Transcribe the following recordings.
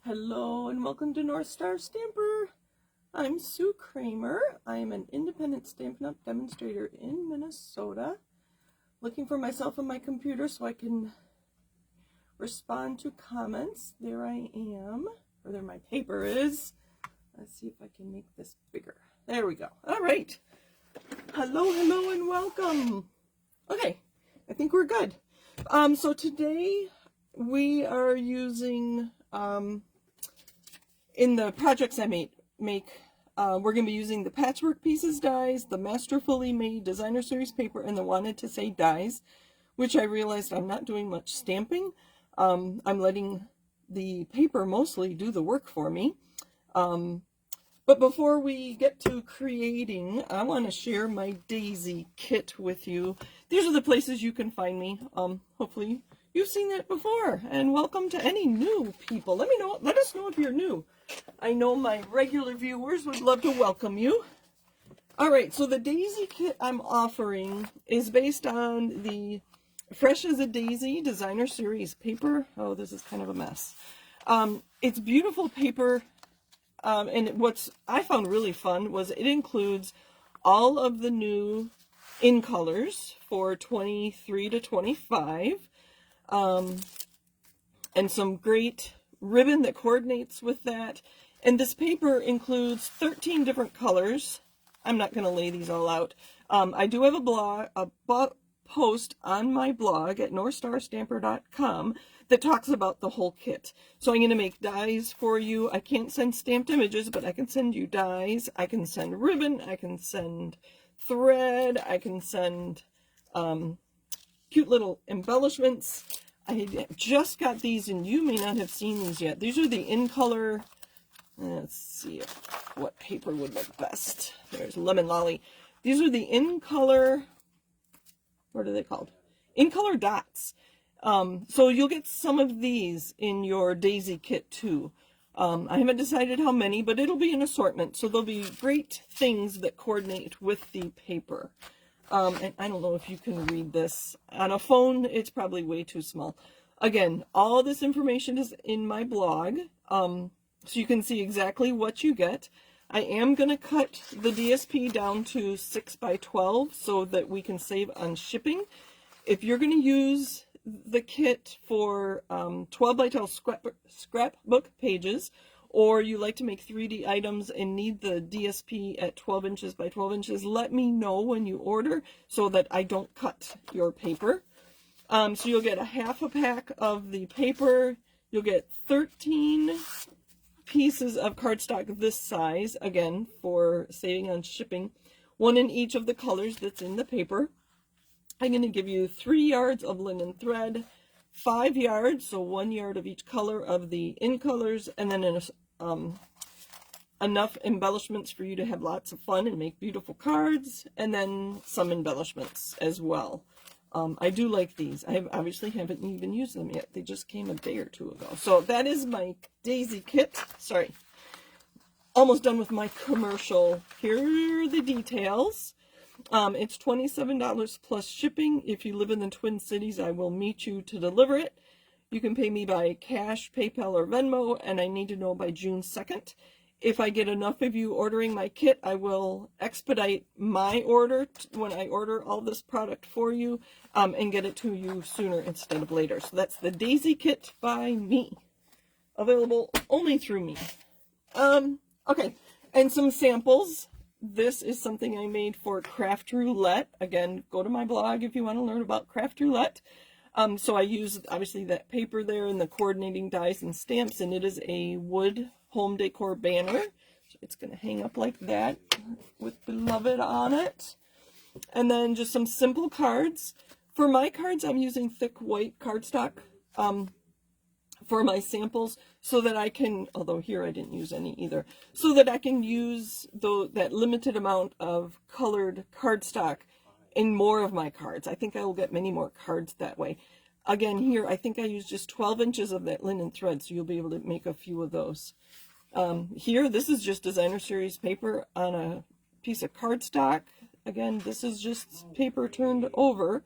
Hello and welcome to North Star Stamper. I'm Sue Kramer. I am an independent Stampin' Up! Demonstrator in Minnesota. Looking for myself on my computer so I can respond to comments. There I am, or there my paper is. Let's see if I can make this bigger. There we go. All right. Hello and welcome. Okay, I think we're good. So today we are using in the projects I make, we're going to be using the Patchwork Pieces Dies, the Masterfully made Designer Series paper, and the Wanted to Say dies, which I realized I'm not doing much stamping. I'm letting the paper mostly do the work for me. But before we get to creating, I want to share my daisy kit with you. These are the places you can find me. Hopefully you've seen that before. And welcome to any new people. Let us know if you're new. I know my regular viewers would love to welcome you. All right, so the daisy kit I'm offering is based on the Fresh as a Daisy Designer Series paper. Oh, this is kind of a mess. It's beautiful paper. And what I found really fun was it includes all of the new in colors for 23 to 25, and some great ribbon that coordinates with that. And this paper includes 13 different colors. I'm not going to lay these all out. I do have a post on my blog at northstarstamper.com that talks about the whole kit. So I'm going to make dies for you. I can't send stamped images, but I can send you dies. I can send ribbon. I can send thread. I can send cute little embellishments. I just got these, and you may not have seen these yet. These are the in color. Let's see what paper would look best. There's Lemon Lolly. These are the in color. What are they called? In color dots. So you'll get some of these in your daisy kit too. I haven't decided how many, but it'll be an assortment. So there'll be great things that coordinate with the paper. And I don't know if you can read this. On a phone, it's probably way too small. Again, all this information is in my blog, so you can see exactly what you get. I am going to cut the DSP down to 6 by 12 so that we can save on shipping. If you're going to use the kit for 12 by 12 scrapbook pages, or you like to make 3D items and need the DSP at 12 inches by 12 inches, let me know when you order so that I don't cut your paper. So you'll get a half a pack of the paper. You'll get 13 pieces of cardstock this size, again, for saving on shipping. One in each of the colors that's in the paper. I'm going to give you 3 yards of linen thread, 5 yards, so 1 yard of each color of the in colors, and then enough embellishments for you to have lots of fun and make beautiful cards, and then some embellishments as well. I do like these. I obviously haven't even used them yet. They just came a day or two ago. So that is my daisy kit. Sorry. Almost done with my commercial. Here are the details. It's $27 plus shipping. If you live in the Twin Cities, I will meet you to deliver it. You can pay me by cash, PayPal, or Venmo, and I need to know by June 2nd. If I get enough of you ordering my kit, I will expedite my order when I order all this product for you, and get it to you sooner instead of later. So that's the daisy kit by me. Available only through me. Okay, and some samples. This is something I made for Craft Roulette. Again, go to my blog if you want to learn about Craft Roulette. So I used, obviously, that paper there and the coordinating dies and stamps, and it is a wood home decor banner. So it's going to hang up like that with Beloved on it. And then just some simple cards. For my cards, I'm using thick white cardstock for my samples so that I can, although here I didn't use any either, so that I can use that limited amount of colored cardstock in more of my cards. I think I will get many more cards that way. Again, here, I think I used just 12 inches of that linen thread, so you'll be able to make a few of those. Here, this is just Designer Series paper on a piece of cardstock. Again, this is just paper turned over.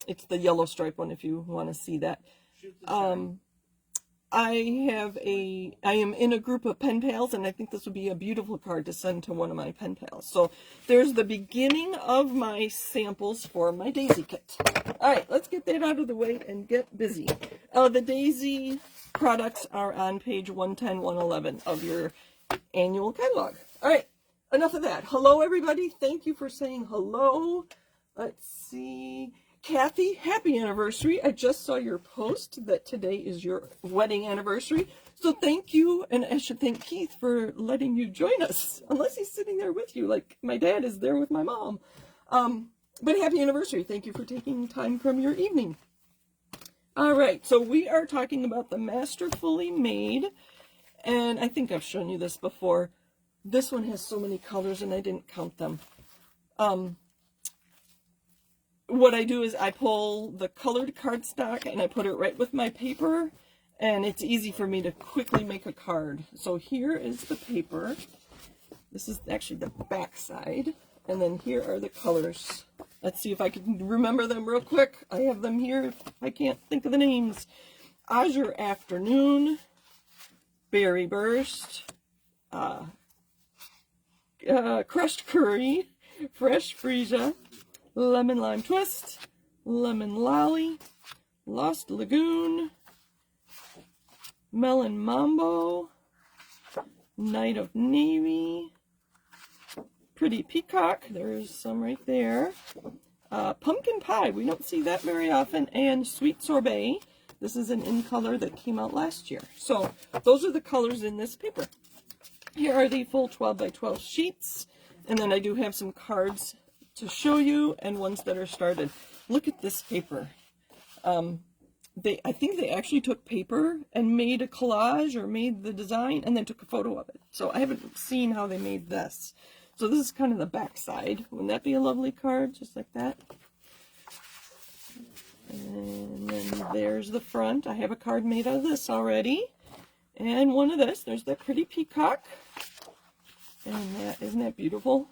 It's the yellow stripe one if you want to see that. I am in a group of pen pals, and I think this would be a beautiful card to send to one of my pen pals. So there's the beginning of my samples for my daisy kit. All right, let's get that out of the way and get busy. The daisy products are on page 110, 111 of your annual catalog. All right, enough of that. Hello, everybody. Thank you for saying hello. Let's see. Kathy, happy anniversary. I just saw your post that today is your wedding anniversary. So thank you, and I should thank Keith for letting you join us, unless he's sitting there with you, like my dad is there with my mom. But happy anniversary. Thank you for taking time from your evening. All right, so we are talking about the Masterfully Made, and I think I've shown you this before. This one has so many colors, and I didn't count them. What I do is I pull the colored cardstock and I put it right with my paper, and it's easy for me to quickly make a card. So here is the paper. This is actually the back side, and then here are the colors. Let's see if I can remember them real quick. I have them here if I can't think of the names. Azure Afternoon, Berry Burst, Crushed Curry, Fresh Freesia, Lemon Lime Twist, Lemon Lolly, Lost Lagoon, Melon Mambo, Night of Navy, Pretty Peacock, there's some right there, Pumpkin Pie, we don't see that very often, and Sweet Sorbet. This is an in color that came out last year. So those are the colors in this paper. Here are the full 12 by 12 sheets, and then I do have some cards to show you, and ones that are started. Look at this paper. I think they actually took paper and made a collage or made the design and then took a photo of it. So I haven't seen how they made this. So this is kind of the back side. Wouldn't that be a lovely card? Just like that. And then there's the front. I have a card made out of this already. And one of this. There's that Pretty Peacock. And that, isn't that beautiful?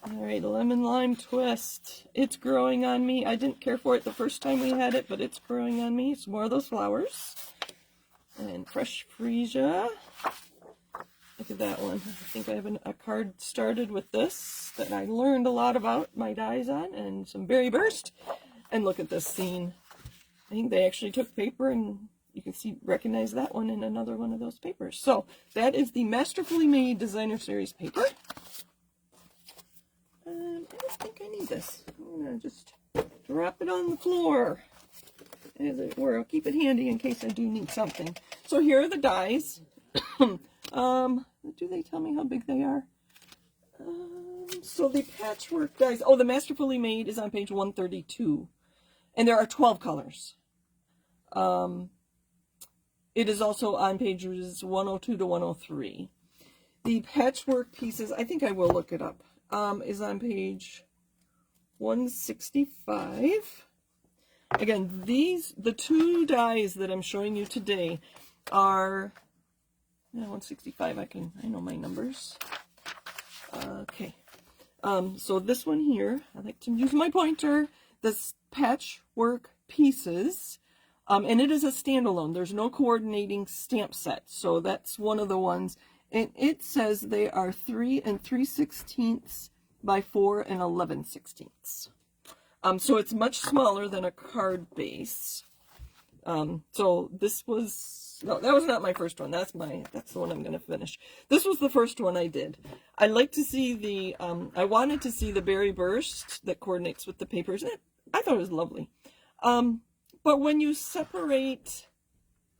All right, Lemon Lime Twist. It's growing on me. I didn't care for it the first time we had it, but it's growing on me. It's more of those flowers. And Fresh Freesia. Look at that one. I think I have a card started with this that I learned a lot about my dies on, and some Berry Burst. And look at this scene. I think they actually took paper, and you can recognize that one in another one of those papers. So that is the Masterfully Made Designer Series paper. I don't think I need this. I'm going to just drop it on the floor, as it were. I'll keep it handy in case I do need something. So here are the dies. Do they tell me how big they are? So the Patchwork dies. Oh, the Masterfully Made is on page 132. And there are 12 colors. It is also on pages 102 to 103. The Patchwork Pieces, I think I will look it up, is on page 165. Again, the two dies that I'm showing you today are 165. I know my numbers. Okay. So this one here, I like to use my pointer, this Patchwork Pieces, and it is a standalone. There's no coordinating stamp set, so that's one of the ones. And it says they are 3 3/16 by 4 11/16. So it's much smaller than a card base. So this was, no, that was not my first one. That's the one I'm going to finish. This was the first one I did. I like to see the, I wanted to see the Berry Burst that coordinates with the papers. I thought it was lovely. But when you separate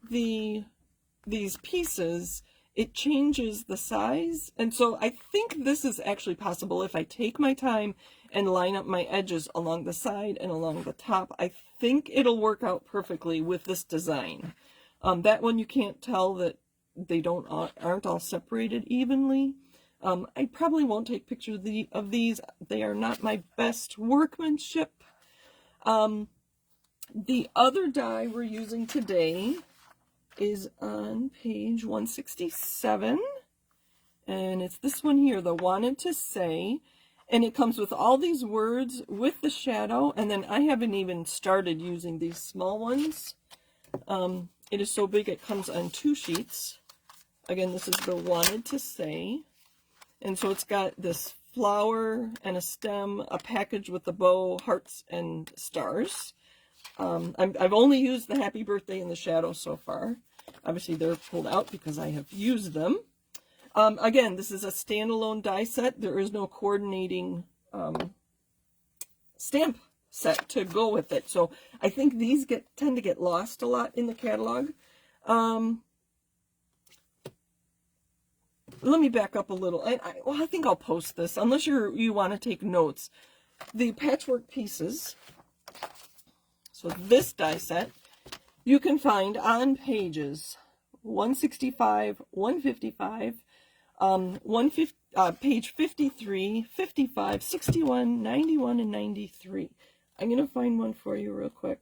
these pieces, it changes the size. And so I think this is actually possible if I take my time and line up my edges along the side and along the top. I think it'll work out perfectly with this design. That one you can't tell that they aren't all separated evenly. I probably won't take pictures of these. They are not my best workmanship. The other die we're using today is on page 167, and it's this one here, the Wanted to Say, and it comes with all these words with the shadow, and then I haven't even started using these small ones. It is so big it comes on 2 sheets. Again, this is the Wanted to Say. And so it's got this flower and a stem, a package with a bow, hearts, and stars. I've only used the Happy Birthday and the shadow so far. Obviously, they're pulled out because I have used them. Again, this is a standalone die set. There is no coordinating stamp set to go with it. So I think these tend to get lost a lot in the catalog. Let me back up a little. I think I'll post this, unless you want to take notes. The Patchwork Pieces, so this die set, you can find on pages 165, 155, page 53, 55, 61, 91, and 93. I'm going to find one for you real quick.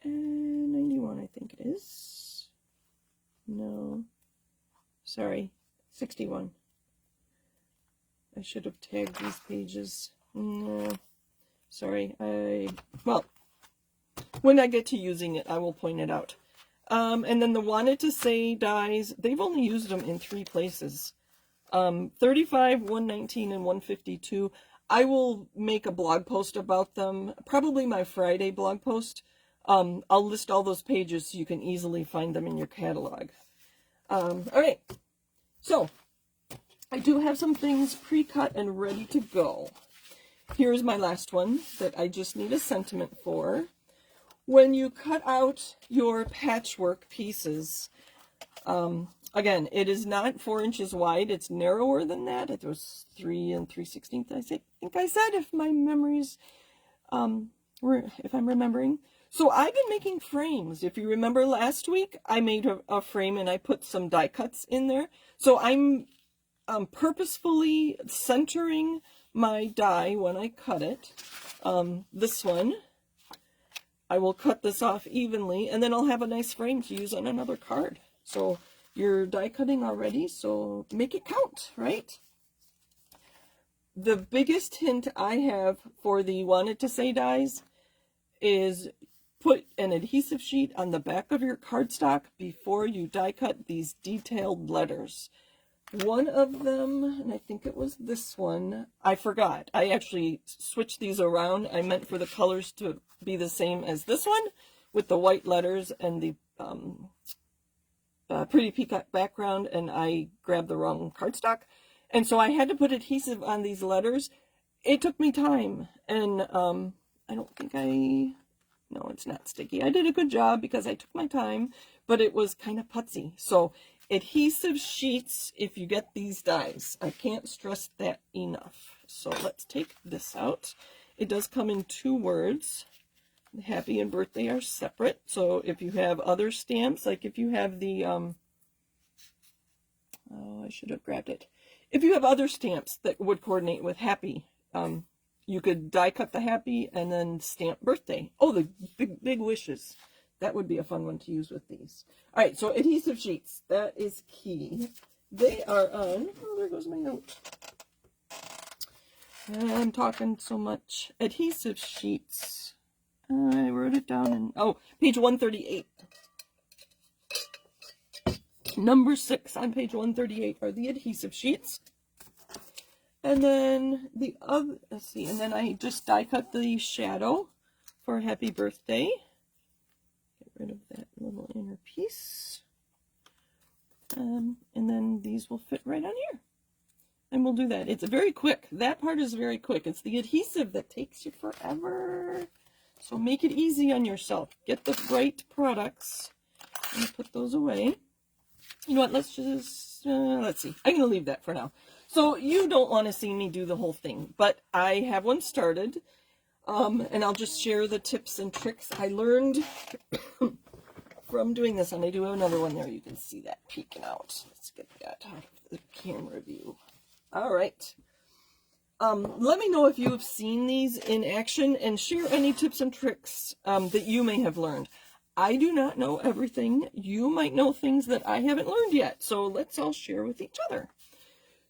91, I think it is. No. Sorry, 61. I should have tagged these pages. No. Sorry. Well, when I get to using it, I will point it out. And then the Wanted to Say dies, they've only used them in 3 places. 35, 119, and 152. I will make a blog post about them, probably my Friday blog post. I'll list all those pages so you can easily find them in your catalog. All right, so I do have some things pre-cut and ready to go. Here's my last one that I just need a sentiment for. When you cut out your patchwork pieces, again, it is not 4 inches wide. It's narrower than that. It was 3 3/16. I think I said, if my memories, if I'm remembering. So I've been making frames. If you remember last week, I made a frame and I put some die cuts in there. So I'm purposefully centering my die when I cut it. This one, I will cut this off evenly, and then I'll have a nice frame to use on another card. So you're die cutting already, so make it count, right? The biggest hint I have for the Wanted to Say dies is put an adhesive sheet on the back of your cardstock before you die cut these detailed letters. One of them, and I think it was this one, I forgot. I actually switched these around. I meant for the colors to be the same as this one, with the white letters and the pretty peacock background, and I grabbed the wrong cardstock. And so I had to put adhesive on these letters. It took me time, and I don't think no, it's not sticky. I did a good job because I took my time, but it was kind of putsy. So adhesive sheets, if you get these dies, I can't stress that enough. So let's take this out. It does come in 2 words. Happy and birthday are separate. So if you have other stamps, like if you have the, oh, I should have grabbed it. If you have other stamps that would coordinate with happy, you could die cut the happy and then stamp birthday. Oh, the big wishes. That would be a fun one to use with these. All right, so adhesive sheets. That is key. They are on, oh, there goes my note. I'm talking so much. Adhesive sheets. I wrote it down in, oh, page 138. Number 6 on page 138 are the adhesive sheets. And then the other, let's see, and then I just die cut the shadow for Happy Birthday. Get rid of that little inner piece. And then these will fit right on here. And we'll do that. It's very quick. That part is very quick. It's the adhesive that takes you forever. So make it easy on yourself. Get the right products and put those away. You know what? Let's just, let's see. I'm going to leave that for now. So you don't want to see me do the whole thing, but I have one started, and I'll just share the tips and tricks I learned from doing this. And I do have another one there. You can see that peeking out. Let's get that out of the camera view. All right. Let me know if you have seen these in action and share any tips and tricks that you may have learned. I do not know everything. You might know things that I haven't learned yet. So let's all share with each other.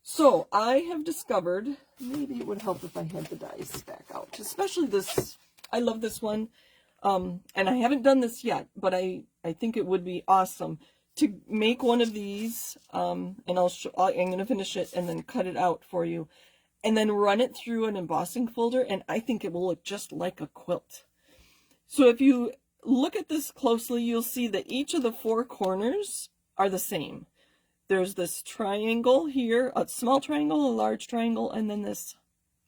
So I have discovered, maybe it would help if I had the dies back out, especially this. I love this one. And I haven't done this yet, but I think it would be awesome to make one of these, and I'm going to finish it and then cut it out for you, and then run it through an embossing folder, and I think it will look just like a quilt. So if you look at this closely, you'll see that each of the four corners are the same. There's this triangle here, a small triangle, a large triangle, and then this,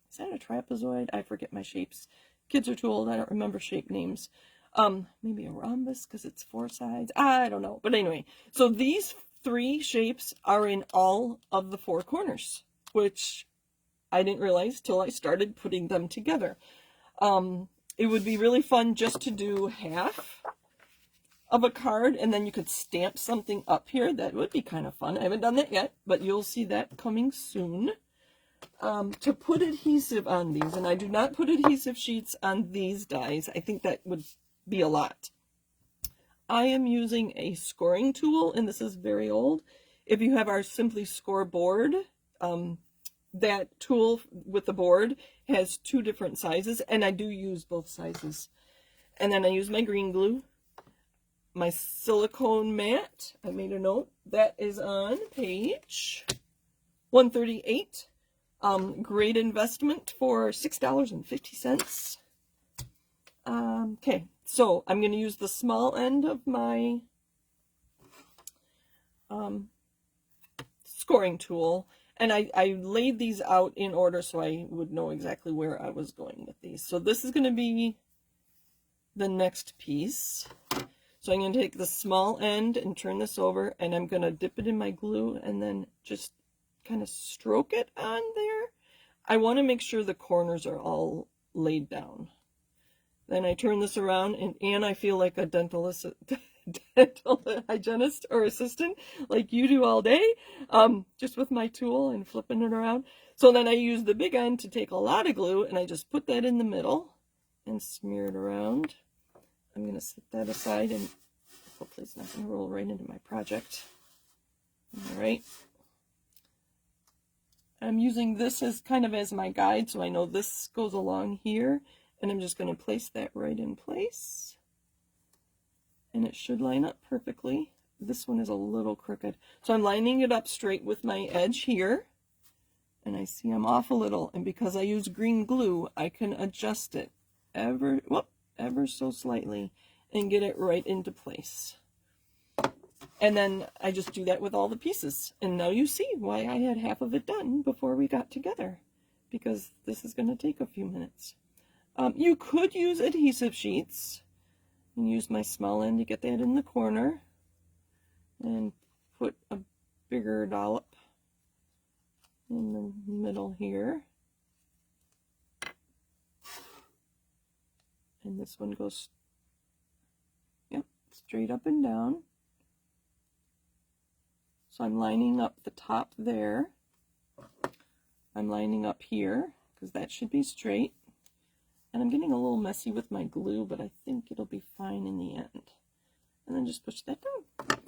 is that a trapezoid? I forget my shapes. Kids are too old, I don't remember shape names. Maybe a rhombus because it's four sides. I don't know. But anyway, so these three shapes are in all of the four corners, which I didn't realize till I started putting them together. It would be really fun just to do half of a card, and then you could stamp something up here. That would be kind of fun. I haven't done that yet, but you'll see that coming soon. To put adhesive on these, and I do not put adhesive sheets on these dies. I think that would be a lot. I am using a scoring tool, and this is very old. If you have our Simply Score board, that tool with the board has two different sizes, and I do use both sizes. And then I use my green glue, my silicone mat. I made a note. That is on page 138. Great investment for $6.50. Okay, so I'm going to use the small end of my scoring tool, and I laid these out in order so I would know exactly where I was going with these. So this is going to be the next piece. So I'm going to take the small end and turn this over, and I'm going to dip it in my glue and then just kind of stroke it on there. I want to make sure the corners are all laid down. Then I turn this around, and I feel like a dental hygienist or assistant, like you do all day, just with my tool and flipping it around. So then I use the big end to take a lot of glue, and I just put that in the middle and smear it around. I'm going to set that aside, and hopefully it's not going to roll right into my project. All right. I'm using this as kind of as my guide, so I know this goes along here, and I'm just going to place that right in place, and it should line up perfectly. This one is a little crooked, so I'm lining it up straight with my edge here, and I see I'm off a little, and because I use green glue, I can adjust it ever so slightly and get it right into place. And then I just do that with all the pieces. And now you see why I had half of it done before we got together, because this is going to take a few minutes. You could use adhesive sheets and use my small end to get that in the corner and put a bigger dollop in the middle here. And this one goes, yep, straight up and down. So I'm lining up the top there. I'm lining up here because that should be straight. And I'm getting a little messy with my glue, but I think it'll be fine in the end. And then just push that down.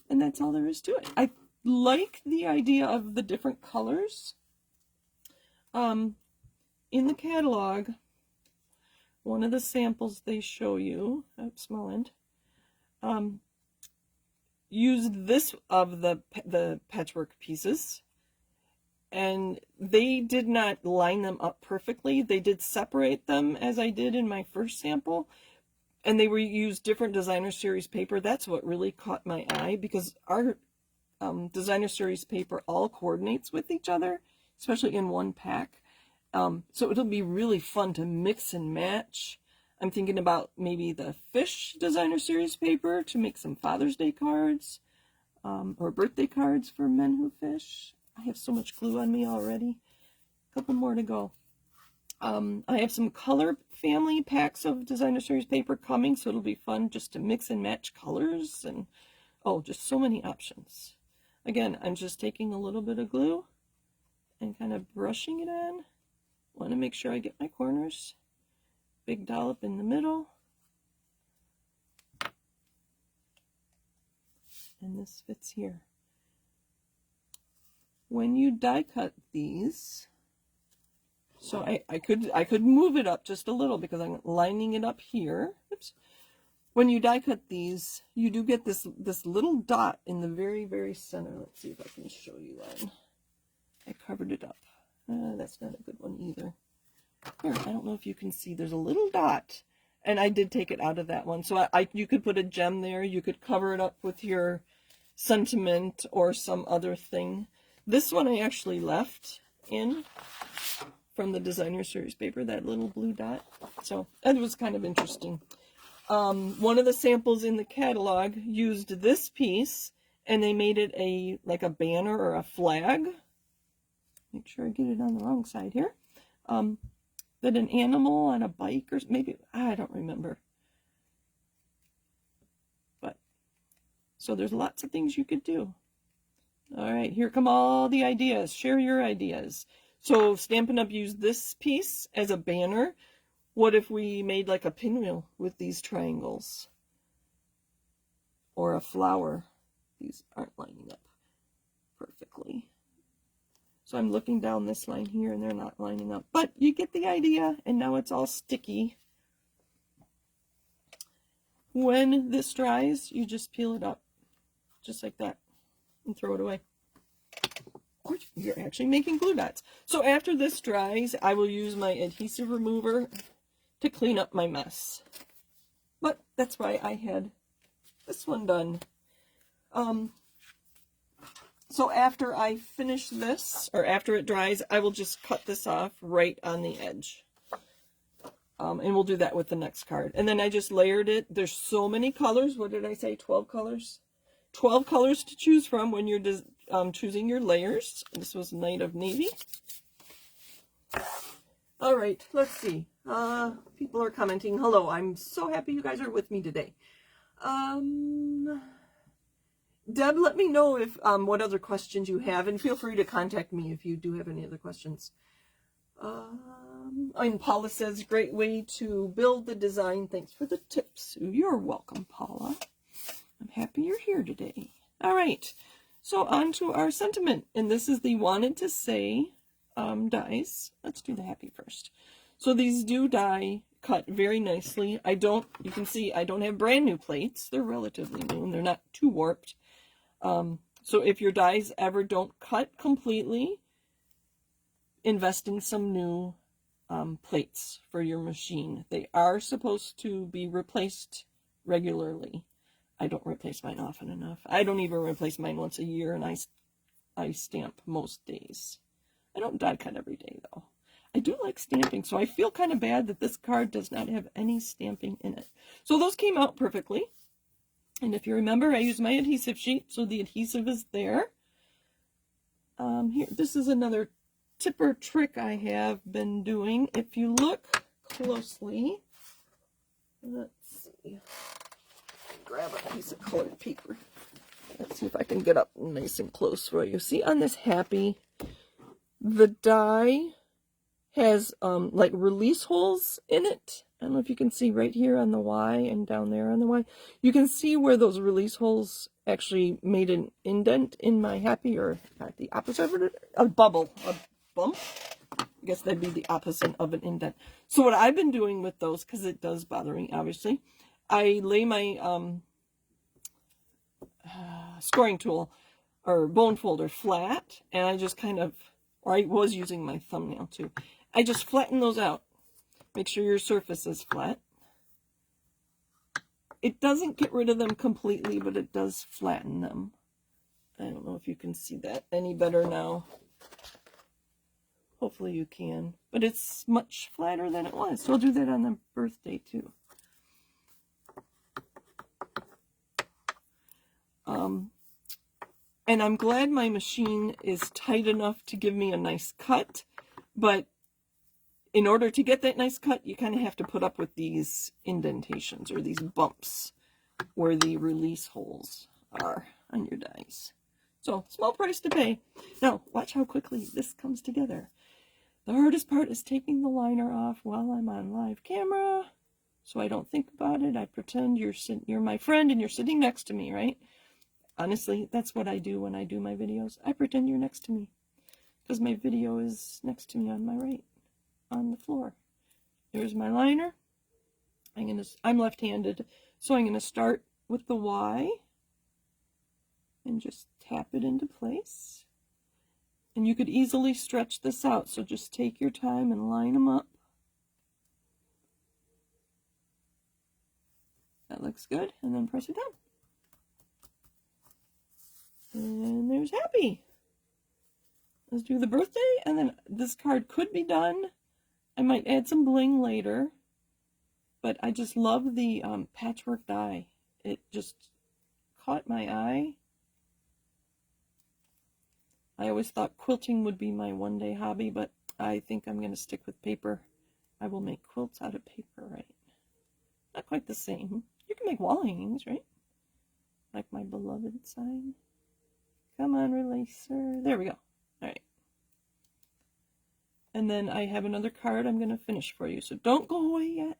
And that's all there is to it. I like the idea of the different colors. In the catalog, one of the samples they show you, small end, used this of the patchwork pieces, and they did not line them up perfectly. They did separate them as I did in my first sample, and they were used different designer series paper. That's what really caught my eye, because our designer series paper all coordinates with each other, especially in one pack. So it'll be really fun to mix and match. I'm thinking about maybe the fish designer series paper to make some Father's Day cards, or birthday cards for men who fish. I have so much glue on me already. A couple more to go. I have some color family packs of designer series paper coming, so it'll be fun just to mix and match colors, and oh, just so many options. Again, I'm just taking a little bit of glue and kind of brushing it on. Want to make sure I get my corners. Big dollop in the middle. And this fits here. When you die cut these, so I could move it up just a little because I'm lining it up here. Oops. when you die cut these, you do get this little dot in the very, very center. Let's see if I can show you one. I covered it up. That's not a good one either. Here, I don't know if you can see. There's a little dot, and I did take it out of that one. So you could put a gem there. You could cover it up with your sentiment or some other thing. This one I actually left in from the designer series paper, that little blue dot. So it was kind of interesting. One of the samples in the catalog used this piece, and they made it like a banner or a flag. Make sure I get it on the wrong side here. That an animal on a bike, or maybe, I don't remember. But, so there's lots of things you could do. All right, here come all the ideas. Share your ideas. So Stampin' Up! Used this piece as a banner. What if we made like a pinwheel with these triangles? Or a flower. These aren't lining up perfectly. So I'm looking down this line here and they're not lining up. But you get the idea, and now it's all sticky. When this dries, you just peel it up. Just like that. And throw it away. Or you're actually making glue dots. So after this dries, I will use my adhesive remover to clean up my mess. But that's why I had this one done. So after I finish this, or after it dries, I will just cut this off right on the edge. And we'll do that with the next card. And then I just layered it. There's so many colors. What did I say? 12 colors? 12 colors to choose from when you're choosing your layers. This was Night of Navy. All right, let's see. People are commenting. Hello, I'm so happy you guys are with me today. Deb, let me know if what other questions you have, and feel free to contact me if you do have any other questions. And Paula says, great way to build the design. Thanks for the tips. You're welcome, Paula. I'm happy you're here today. All right, so on to our sentiment, and this is the Wanted to Say dies. Let's do the happy first. So these do die cut very nicely. You can see I don't have brand new plates. They're relatively new and they're not too warped. So if your dies ever don't cut completely, invest in some new plates for your machine. They are supposed to be replaced regularly. I don't replace mine often enough. I don't even replace mine once a year, and I stamp most days. I don't die cut every day, though. I do like stamping, so I feel kind of bad that this card does not have any stamping in it. So those came out perfectly. And if you remember, I used my adhesive sheet, so the adhesive is there. Here, this is another tip or trick I have been doing. If you look closely, let's see. Grab a piece of colored paper. Let's see if I can get up nice and close for you. See, on this happy, the die has like release holes in it. I don't know if you can see right here on the Y and down there on the Y. You can see where those release holes actually made an indent in my happy, or not the opposite of it, a bubble, a bump. I guess that'd be the opposite of an indent. So what I've been doing with those, because it does bother me, obviously, I lay my scoring tool or bone folder flat, and I just kind of, or I was using my thumbnail too. I just flatten those out. Make sure your surface is flat. It doesn't get rid of them completely, but it does flatten them. I don't know if you can see that any better now. Hopefully you can. But it's much flatter than it was. So I'll do that on the birthday too. And I'm glad my machine is tight enough to give me a nice cut. But in order to get that nice cut, you kind of have to put up with these indentations or these bumps where the release holes are on your dies. So, small price to pay. Now, watch how quickly this comes together. The hardest part is taking the liner off while I'm on live camera, so I don't think about it. I pretend you're my friend and you're sitting next to me, right? Honestly, that's what I do when I do my videos. I pretend you're next to me, because my video is next to me on my right, on the floor. There's my liner. I'm left-handed, So I'm going to start with the Y and just tap it into place. And you could easily stretch this out, so just take your time and line them up. That looks good, and then press it down. And there's happy. Let's do the birthday, and then this card could be done. I might add some bling later, but I just love the patchwork die. It just caught my eye. I always thought quilting would be my one-day hobby, but I think I'm going to stick with paper. I will make quilts out of paper, right? Not quite the same. You can make wall hangings, right? Like my beloved sign. Come on, releaser. There we go. All right. And then I have another card I'm going to finish for you. So don't go away yet.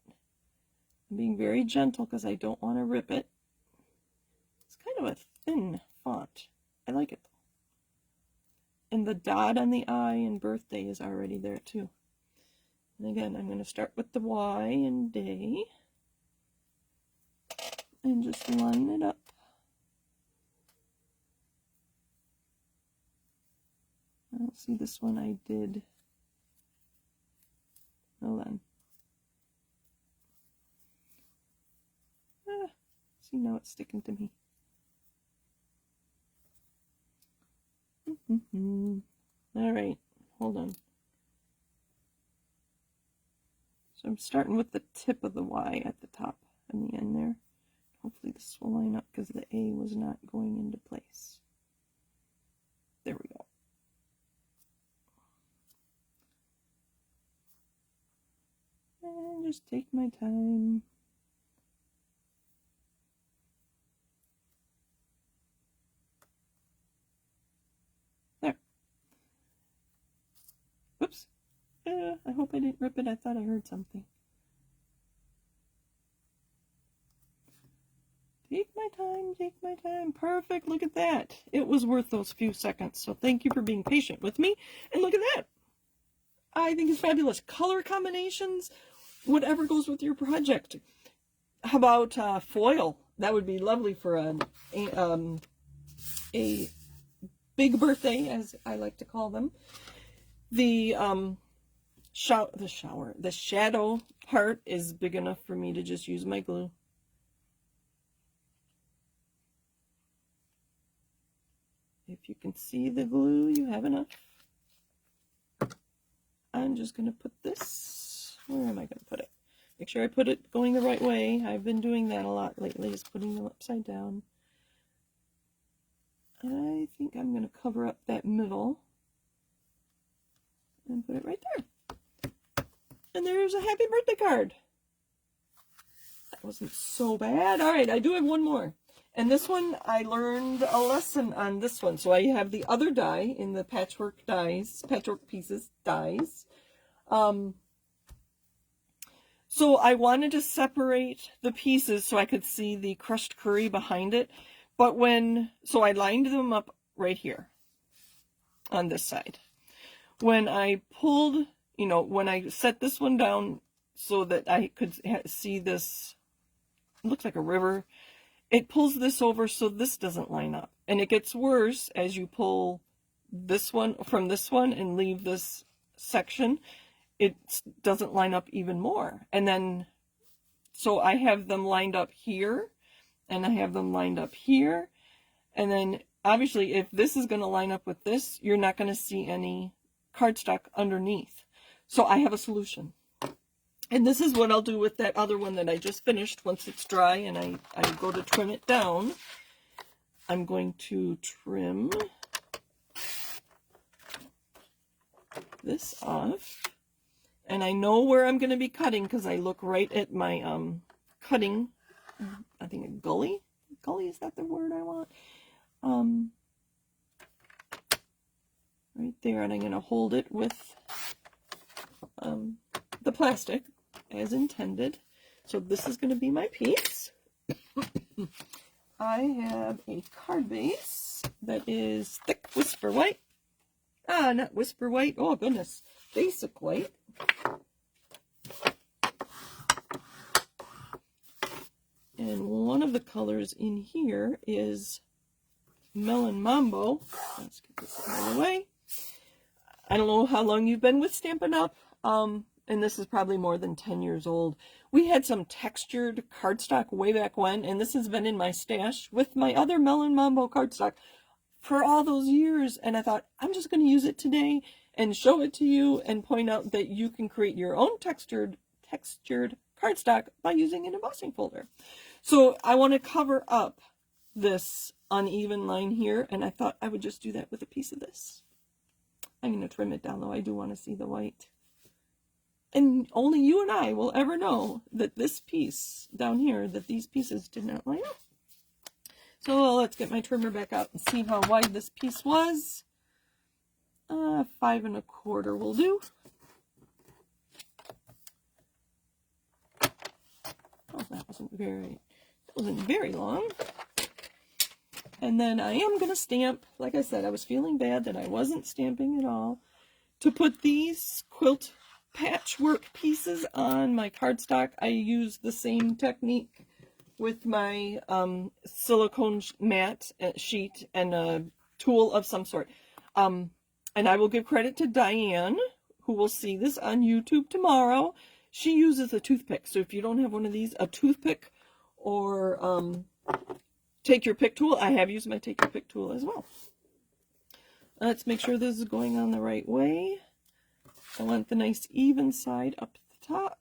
I'm being very gentle because I don't want to rip it. It's kind of a thin font. I like it though. And the dot on the I in birthday is already there too. And again, I'm going to start with the Y in day. And just line it up. I don't see this one I did. Hold on. See, now it's sticking to me. All right, hold on. So I'm starting with the tip of the Y at the top and the end there. Hopefully this will line up because the A was not going into place. There we go. And just take my time. There. Oops. I hope I didn't rip it. I thought I heard something. Take my time, take my time. Perfect. Look at that. It was worth those few seconds. So thank you for being patient with me. And look at that. I think it's fabulous. Color combinations, whatever goes with your project. How about foil? That would be lovely for a big birthday, as I like to call them. The shadow part is big enough for me to just use my glue. If you can see the glue, you have enough. I'm just going to put this, where am I going to put it? Make sure I put it going the right way. I've been doing that a lot lately, is putting them upside down. I think I'm going to cover up that middle and put it right there. And there's a happy birthday card. That wasn't so bad. All right, I do have one more. And this one, I learned a lesson on this one. So I have the other die in the Patchwork Dies, Patchwork Pieces Dies. So I wanted to separate the pieces so I could see the crushed curry behind it. But so I lined them up right here on this side. When I pulled, when I set this one down so that I could see this, it looks like a river. It pulls this over so this doesn't line up. And it gets worse as you pull this one from this one and leave this section. It doesn't line up even more. And then, so I have them lined up here, and I have them lined up here. And then, obviously, if this is going to line up with this, you're not going to see any cardstock underneath. So I have a solution. And this is what I'll do with that other one that I just finished once it's dry and I go to trim it down. I'm going to trim this off. And I know where I'm going to be cutting because I look right at my cutting, I think a gully. Gully, is that the word I want? Right there, and I'm going to hold it with the plastic as intended. So this is going to be my piece. I have a card base that is thick whisper white. Not whisper white. Oh, goodness. Basic white. And And one of the colors in here is Melon Mambo. Let's get this out of the way. I don't know how long you've been with Stampin' Up, and this is probably more than 10 years old. We had some textured cardstock way back when, and this has been in my stash with my other Melon Mambo cardstock for all those years, and I thought, I'm just going to use it today and show it to you and point out that you can create your own textured cardstock by using an embossing folder. So I want to cover up this uneven line here, and I thought I would just do that with a piece of this. I'm going to trim it down, though. I do want to see the white. And only you and I will ever know that this piece down here, that these pieces did not line up. So let's get my trimmer back out and see how wide this piece was. 5 1/4 will do. Oh, that wasn't very long. And then I am going to stamp. Like I said, I was feeling bad that I wasn't stamping at all. To put these quilt patchwork pieces on my cardstock, I use the same technique with my silicone mat sheet and a tool of some sort. And I will give credit to Diane, who will see this on YouTube tomorrow. She uses a toothpick. So if you don't have one of these, a toothpick or take your pick tool. I have used my take your pick tool as well. Let's make sure this is going on the right way. I want the nice even side up at the top.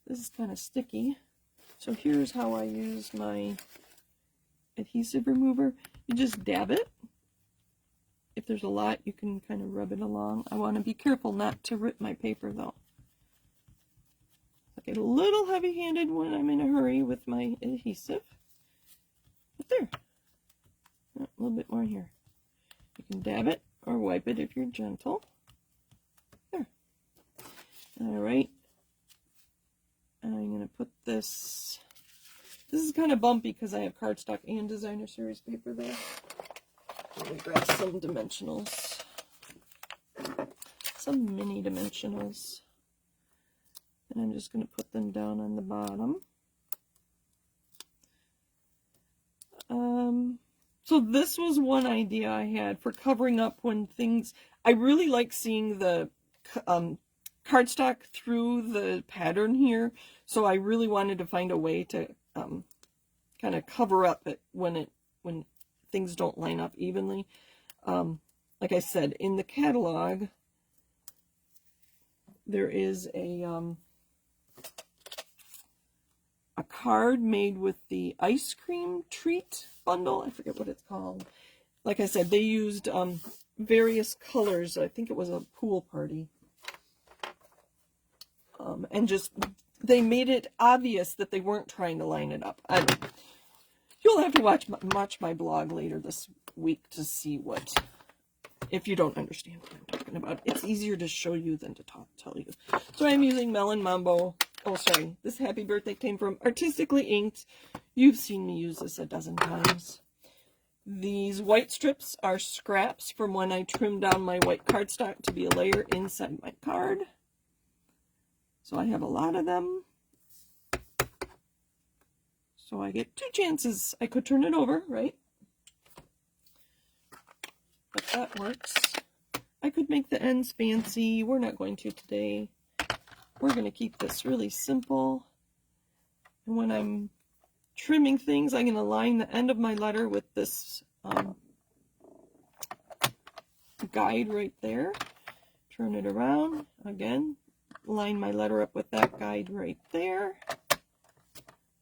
This is kind of sticky. So here's how I use my adhesive remover. You just dab it. If there's a lot, you can kind of rub it along. I want to be careful not to rip my paper though. I get a little heavy-handed when I'm in a hurry with my adhesive. But there. A little bit more here. You can dab it or wipe it if you're gentle. There. Alright. I'm going to put this... This is kind of bumpy because I have cardstock and designer series paper there. Let me grab some dimensionals. Some mini dimensionals. And I'm just going to put them down on the bottom. So this was one idea I had for covering up when things... I really like seeing the cardstock through the pattern here. So I really wanted to find a way to kind of cover up it when things don't line up evenly. Like I said, in the catalog, there is a card made with the ice cream treat bundle. I forget what it's called. Like I said, they used various colors. I think it was a pool party. And just, they made it obvious that they weren't trying to line it up. You'll have to watch my blog later this week to see what, if you don't understand what I'm talking about. It's easier to show you than to tell you. So I'm using Melon Mambo. Oh, sorry. This Happy Birthday came from Artistically Inked. You've seen me use this a dozen times. These white strips are scraps from when I trimmed down my white cardstock to be a layer inside my card. So I have a lot of them. So I get 2 chances. I could turn it over, right? But that works. I could make the ends fancy. We're not going to today. We're going to keep this really simple. And when I'm trimming things, I'm going to line the end of my letter with this guide right there. Turn it around. Again, line my letter up with that guide right there.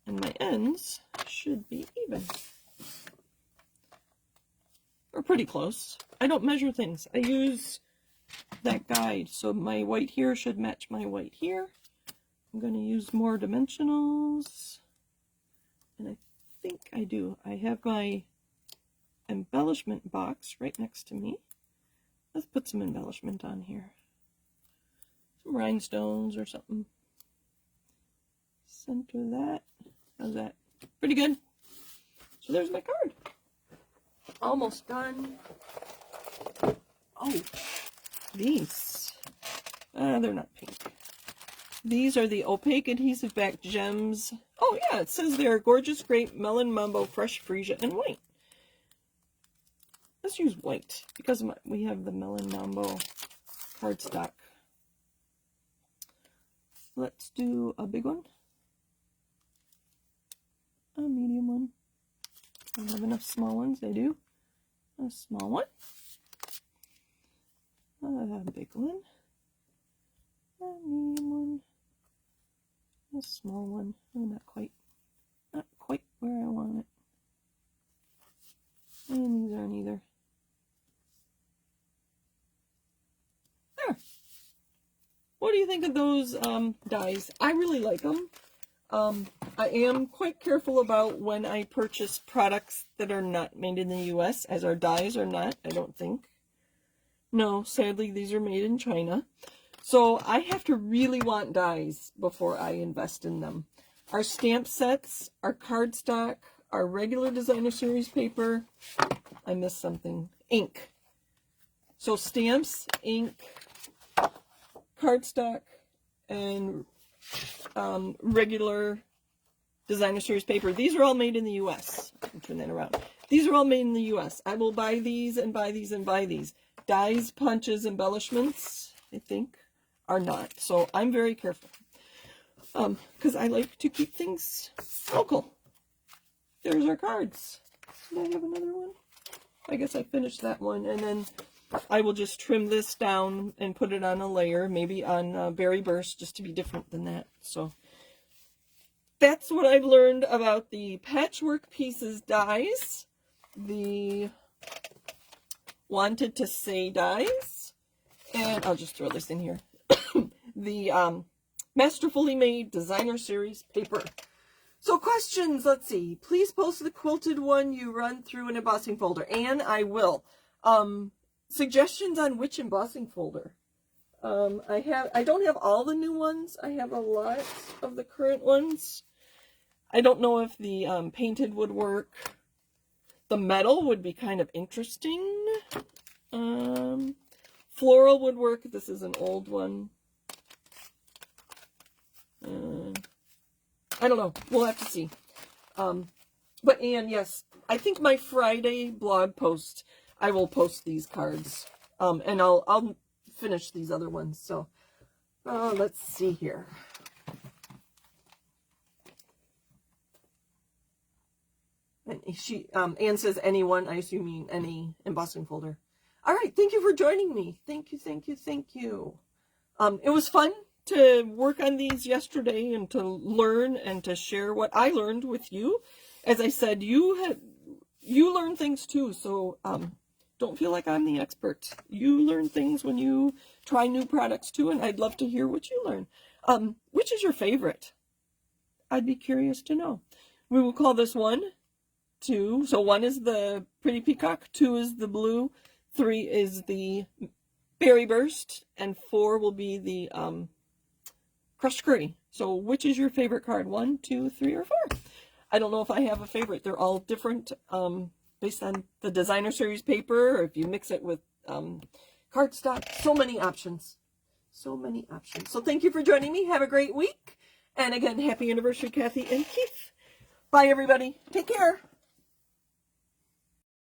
And my ends should be even. Or pretty close. I don't measure things. I use that guide. So my white here should match my white here. I'm going to use more dimensionals. And I think I do. I have my embellishment box right next to me. Let's put some embellishment on here. Some rhinestones or something. Center that. How's that? Pretty good. So there's my card. Almost done. Oh, these. They're not pink. These are the opaque adhesive back gems. Oh yeah, it says they're gorgeous grape, melon mambo, fresh freesia, and white. Let's use white because we have the melon mambo cardstock. Let's do a big one, a medium one. I have enough small ones. I do. A small one, a big one, a medium one, a small one. Oh, not quite where I want it. And these aren't either. There. What do you think of those dies? I really like them. I am quite careful about when I purchase products that are not made in the U.S., as our dies are not, I don't think. No, sadly, these are made in China. So I have to really want dies before I invest in them. Our stamp sets, our cardstock, our regular designer series paper, I missed something, ink. So stamps, ink, cardstock, and regular designer series paper. These are all made in the U.S. I can turn that around. These are all made in the U.S. I will buy these and buy these and buy these. Dies, punches, embellishments, I think, are not. So I'm very careful because I like to keep things local. There's our cards. Did I have another one? I guess I finished that one, and then I will just trim this down and put it on a layer, maybe on Berry Burst, just to be different than that. So that's what I've learned about the Patchwork Pieces dies, the Wanted to Say dies, and I'll just throw this in here, the Masterfully Made Designer Series paper. So questions, let's see. Please post the quilted one you run through an embossing folder, and I will. Suggestions on which embossing folder? I don't have all the new ones. I have a lot of the current ones. I don't know if the painted would work. The metal would be kind of interesting. Floral would work. This is an old one. I don't know. We'll have to see. But Anne, yes, I think my Friday blog post, I will post these cards. And I'll finish these other ones. So let's see here. And Anne says anyone. I assume you mean any embossing folder. All right. Thank you for joining me. Thank you, thank you, thank you. It was fun to work on these yesterday and to learn and to share what I learned with you. As I said, you learn things too. So don't feel like I'm the expert. You learn things when you try new products too, and I'd love to hear what you learn. Which is your favorite? I'd be curious to know. We will call this 1, 2. So 1 is the Pretty Peacock, 2 is the blue, 3 is the Berry Burst, and 4 will be the Crushed Curry. So which is your favorite card? 1, 2, 3, or 4? I don't know if I have a favorite. They're all different based on the designer series paper, or if you mix it with cardstock. So many options. So many options. So thank you for joining me. Have a great week. And again, happy anniversary, Kathy and Keith. Bye, everybody. Take care.